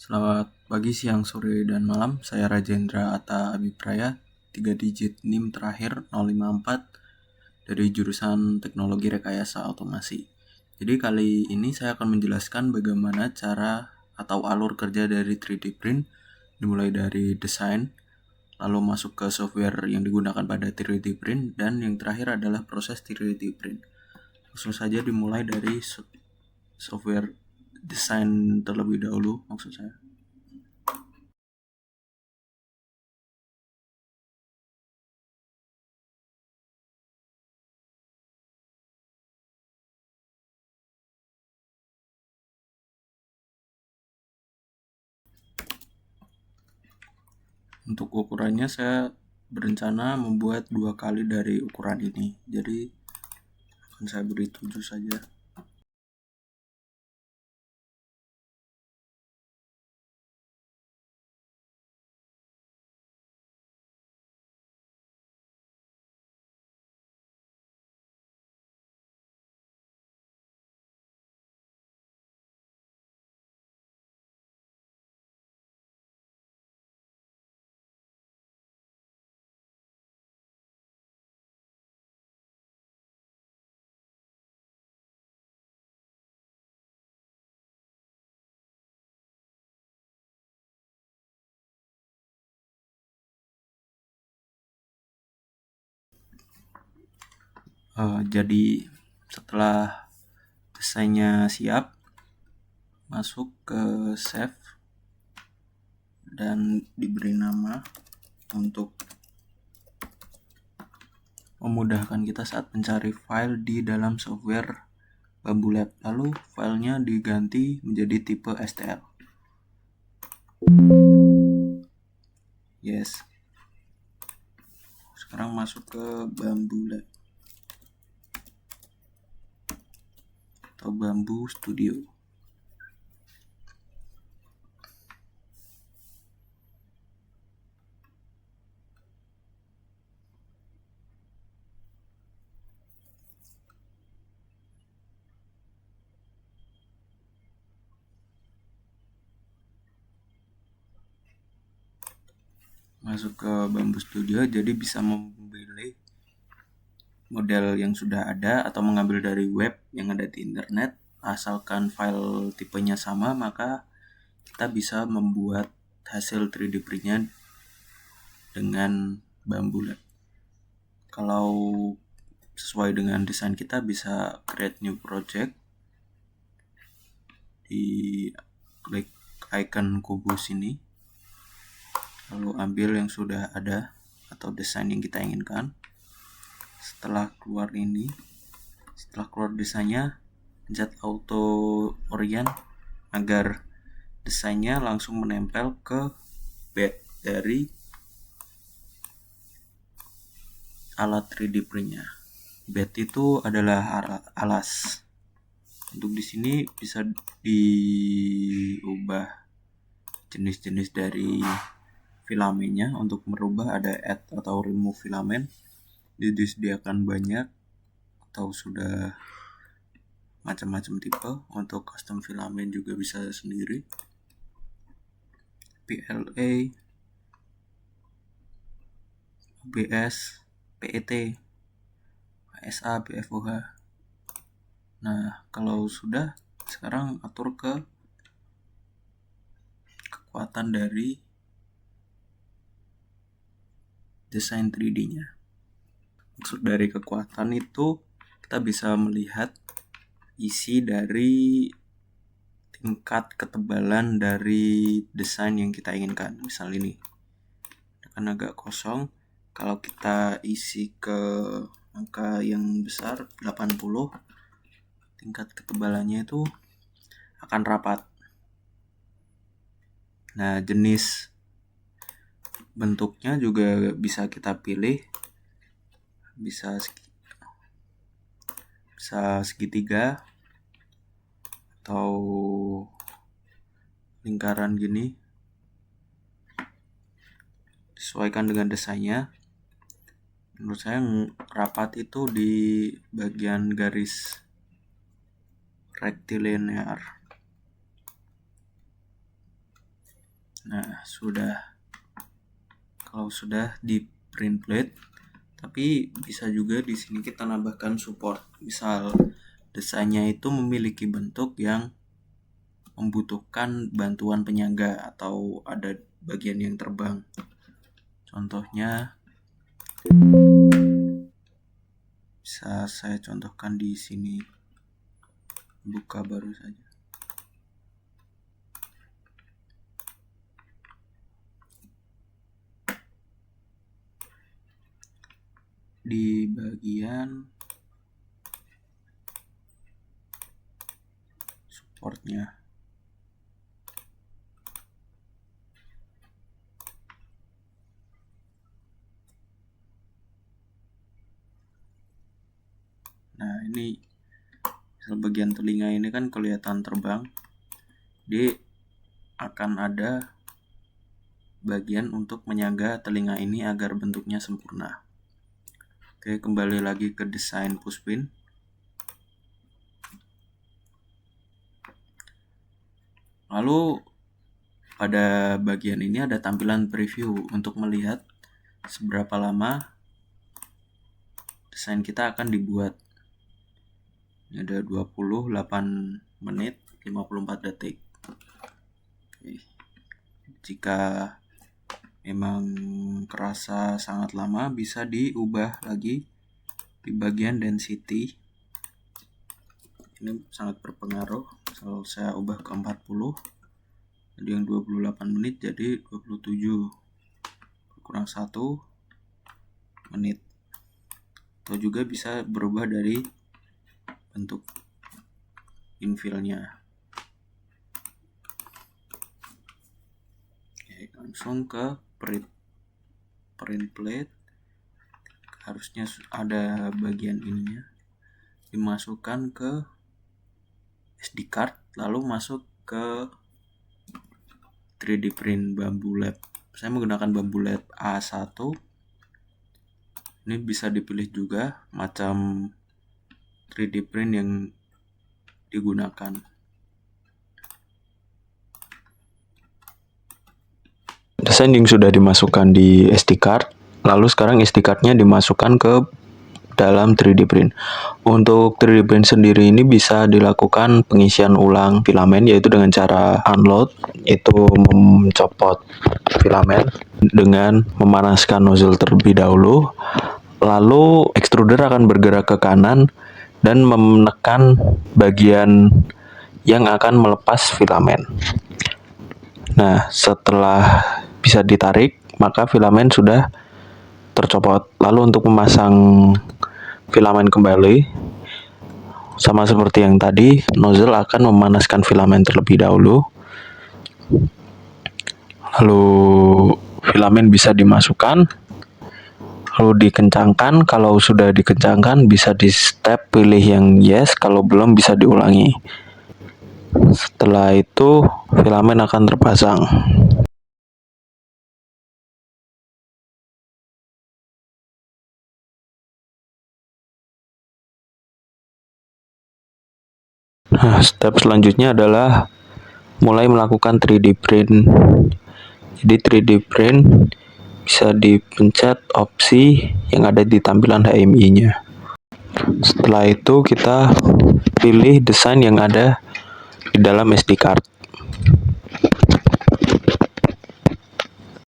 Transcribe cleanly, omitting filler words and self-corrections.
Selamat pagi, siang, sore, dan malam. Saya Rajendra Atta Abipraya, 3 digit NIM terakhir 054 dari jurusan Teknologi Rekayasa Otomasi. Jadi kali ini saya akan menjelaskan bagaimana cara atau alur kerja dari 3D print, dimulai dari desain, lalu masuk ke software yang digunakan pada 3D print, dan yang terakhir adalah proses 3D print. Langsung saja dimulai dari software desain terlebih dahulu, maksud saya. Untuk ukurannya saya berencana membuat 2 kali dari ukuran ini. Jadi akan saya beri 7 saja. Jadi setelah desainnya siap, masuk ke save dan diberi nama untuk memudahkan kita saat mencari file di dalam software Bambu Lab. Lalu filenya diganti menjadi tipe STL. Yes. Sekarang masuk ke Bambu Lab atau Bambu Studio. Masuk ke Bambu Studio, jadi bisa memilih model yang sudah ada atau mengambil dari web yang ada di internet. Asalkan file tipenya sama, maka kita bisa membuat hasil 3D print-nya dengan Bambu Lab. Kalau sesuai dengan desain kita, bisa create new project, di klik icon kubus ini, lalu ambil yang sudah ada atau desain yang kita inginkan. Setelah keluar desainnya, pencet auto orient agar desainnya langsung menempel ke bed dari alat 3D print-nya. Bed itu adalah alas. Untuk di sini bisa diubah jenis-jenis dari filamennya. Untuk merubah ada add atau remove filament. Disediakan banyak atau sudah macam-macam tipe. Untuk custom filament juga bisa sendiri. PLA, ABS, PET, ASA, BFOH. Nah, kalau sudah, sekarang atur ke kekuatan dari desain 3D-nya. Maksud dari kekuatan itu, kita bisa melihat isi dari tingkat ketebalan dari desain yang kita inginkan. Misal ini akan agak kosong. Kalau kita isi ke angka yang besar 80, tingkat ketebalannya itu akan rapat. Nah, jenis bentuknya juga bisa kita pilih, bisa segitiga atau lingkaran gini, disesuaikan dengan desainnya. Menurut saya yang rapat itu di bagian garis rektilinear. Nah, kalau sudah di print plate, tapi bisa juga di sini kita nambahkan support. Misal desainnya itu memiliki bentuk yang membutuhkan bantuan penyangga atau ada bagian yang terbang. Contohnya bisa saya contohkan di sini. Buka baru saja. Di bagian supportnya. Nah, ini bagian telinga ini kan kelihatan terbang. Dia akan ada bagian untuk menyangga telinga ini agar bentuknya sempurna. Oke, kembali lagi ke desain pushpin. Lalu pada bagian ini ada tampilan preview untuk melihat seberapa lama desain kita akan dibuat. Ini ada 28 menit 54 detik. Oke. Jika memang kerasa sangat lama, bisa diubah lagi di bagian density. Ini sangat berpengaruh. Kalau saya ubah ke 40, jadi yang 28 menit jadi 27 kurang 1 menit. Atau juga bisa berubah dari bentuk infillnya. Oke, langsung ke print plate. Harusnya ada bagian ininya, dimasukkan ke SD card, lalu masuk ke 3D print Bambu Lab. Saya menggunakan Bambu Lab A1. Ini bisa dipilih juga macam 3D print yang digunakan. Desain yang sudah dimasukkan di SD card, lalu sekarang SD card-nya dimasukkan ke dalam 3D print. Untuk 3D print sendiri ini bisa dilakukan pengisian ulang filamen, yaitu dengan cara unload, itu mencopot filamen dengan memanaskan nozzle terlebih dahulu. Lalu extruder akan bergerak ke kanan dan menekan bagian yang akan melepas filamen. Nah, setelah bisa ditarik, maka filamen sudah tercopot. Lalu untuk memasang filamen kembali, sama seperti yang tadi, nozzle akan memanaskan filamen terlebih dahulu. Lalu filamen bisa dimasukkan, lalu dikencangkan. Kalau sudah dikencangkan, bisa di step pilih yang yes, kalau belum bisa diulangi. Setelah itu filamen akan terpasang. Nah, step selanjutnya adalah mulai melakukan 3D print. Jadi 3D print bisa dipencet opsi yang ada di tampilan HMI-nya. Setelah itu kita pilih desain yang ada di dalam SD card.